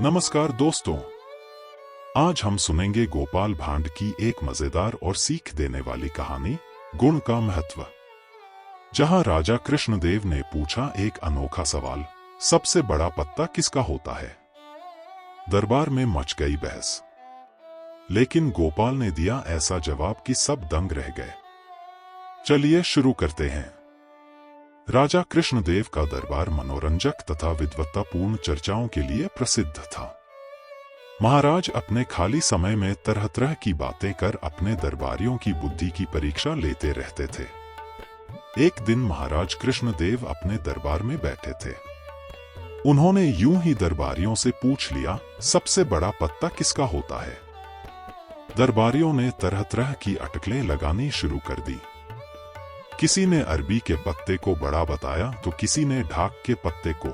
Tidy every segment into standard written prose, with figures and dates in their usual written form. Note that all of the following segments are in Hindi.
नमस्कार दोस्तों, आज हम सुनेंगे गोपाल भांड की एक मजेदार और सीख देने वाली कहानी, गुण का महत्व। जहां राजा कृष्णदेव ने पूछा एक अनोखा सवाल, सबसे बड़ा पत्ता किसका होता है। दरबार में मच गई बहस, लेकिन गोपाल ने दिया ऐसा जवाब कि सब दंग रह गए। चलिए शुरू करते हैं। राजा कृष्णदेव का दरबार मनोरंजक तथा विद्वत्तापूर्ण चर्चाओं के लिए प्रसिद्ध था। महाराज अपने खाली समय में तरह तरह की बातें कर अपने दरबारियों की बुद्धि की परीक्षा लेते रहते थे। एक दिन महाराज कृष्णदेव अपने दरबार में बैठे थे। उन्होंने यूं ही दरबारियों से पूछ लिया, सबसे बड़ा पत्ता किसका होता है। दरबारियों ने तरह तरह की अटकलें लगानी शुरू कर दी। किसी ने अरबी के पत्ते को बड़ा बताया तो किसी ने ढाक के पत्ते को,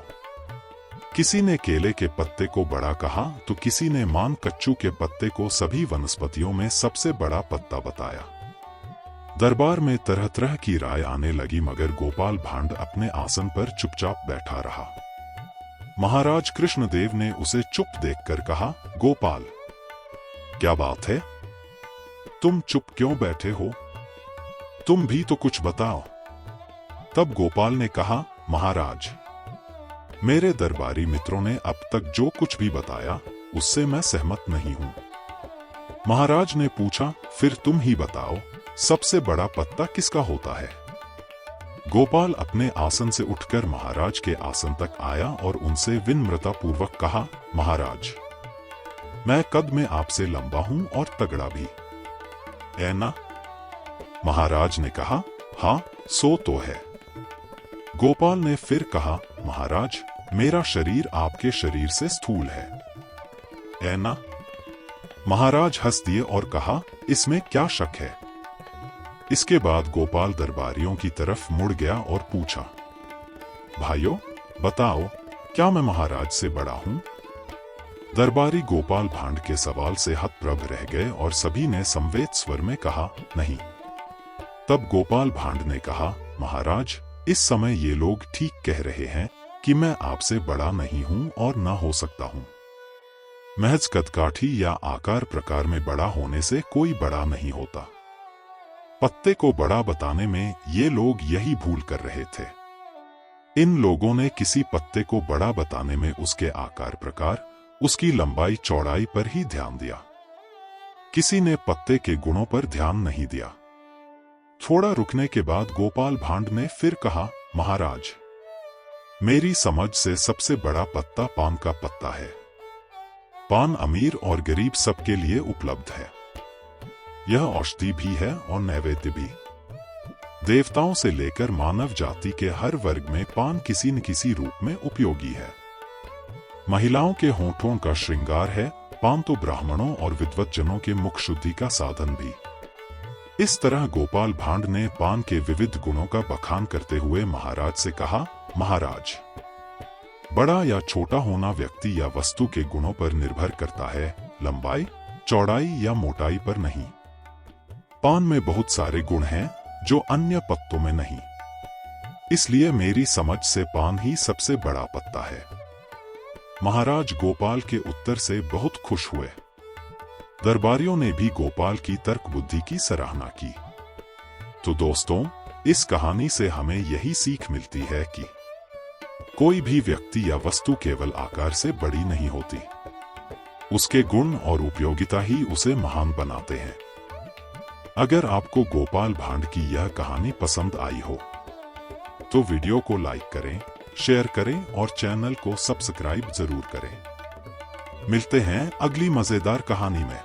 किसी ने केले के पत्ते को बड़ा कहा तो किसी ने मान कच्चू के पत्ते को सभी वनस्पतियों में सबसे बड़ा पत्ता बताया। दरबार में तरह तरह की राय आने लगी, मगर गोपाल भांड अपने आसन पर चुपचाप बैठा रहा। महाराज कृष्णदेव ने उसे चुप देखकर कहा, गोपाल, क्या बात है? तुम चुप क्यों बैठे हो? तुम भी तो कुछ बताओ। तब गोपाल ने कहा, महाराज, मेरे दरबारी मित्रों ने अब तक जो कुछ भी बताया उससे मैं सहमत नहीं हूं। महाराज ने पूछा, फिर तुम ही बताओ, सबसे बड़ा पत्ता किसका होता है। गोपाल अपने आसन से उठकर महाराज के आसन तक आया और उनसे विनम्रतापूर्वक कहा, महाराज, मैं कद में आपसे लंबा हूं और तगड़ा भी, है ना? महाराज ने कहा, हाँ, सो तो है। गोपाल ने फिर कहा, महाराज, मेरा शरीर आपके शरीर से स्थूल है ना? महाराज हंस दिए और कहा, इसमें क्या शक है। इसके बाद गोपाल दरबारियों की तरफ मुड़ गया और पूछा, भाइयों, बताओ, क्या मैं महाराज से बड़ा हूं? दरबारी गोपाल भांड के सवाल से हतप्रभ रह गए और सभी ने समवेत स्वर में कहा, नहीं। तब गोपाल भांड ने कहा, महाराज, इस समय ये लोग ठीक कह रहे हैं कि मैं आपसे बड़ा नहीं हूं और न हो सकता हूं। महज कदकाठी या आकार प्रकार में बड़ा होने से कोई बड़ा नहीं होता। पत्ते को बड़ा बताने में ये लोग यही भूल कर रहे थे। इन लोगों ने किसी पत्ते को बड़ा बताने में उसके आकार प्रकार, उसकी लंबाई चौड़ाई पर ही ध्यान दिया। किसी ने पत्ते के गुणों पर ध्यान नहीं दिया। थोड़ा रुकने के बाद गोपाल भांड ने फिर कहा, महाराज, मेरी समझ से सबसे बड़ा पत्ता पान का पत्ता है। पान अमीर और गरीब सबके लिए उपलब्ध है। यह औषधि भी है और नैवेद्य भी। देवताओं से लेकर मानव जाति के हर वर्ग में पान किसी न किसी रूप में उपयोगी है। महिलाओं के होठों का श्रृंगार है पान, तो ब्राह्मणों और विद्वज्जनों के मुख शुद्धि का साधन भी। इस तरह गोपाल भांड ने पान के विविध गुणों का बखान करते हुए महाराज से कहा, महाराज, बड़ा या छोटा होना व्यक्ति या वस्तु के गुणों पर निर्भर करता है, लंबाई, चौड़ाई या मोटाई पर नहीं। पान में बहुत सारे गुण हैं जो अन्य पत्तों में नहीं। इसलिए मेरी समझ से पान ही सबसे बड़ा पत्ता है। महाराज गोपाल के उत्तर से बहुत खुश हुए। दरबारियों ने भी गोपाल की तर्क बुद्धि की सराहना की। तो दोस्तों, इस कहानी से हमें यही सीख मिलती है कि कोई भी व्यक्ति या वस्तु केवल आकार से बड़ी नहीं होती। उसके गुण और उपयोगिता ही उसे महान बनाते हैं। अगर आपको गोपाल भांड की यह कहानी पसंद आई हो तो वीडियो को लाइक करें, शेयर करें और चैनल को सब्सक्राइब जरूर करें। मिलते हैं अगली मजेदार कहानी में।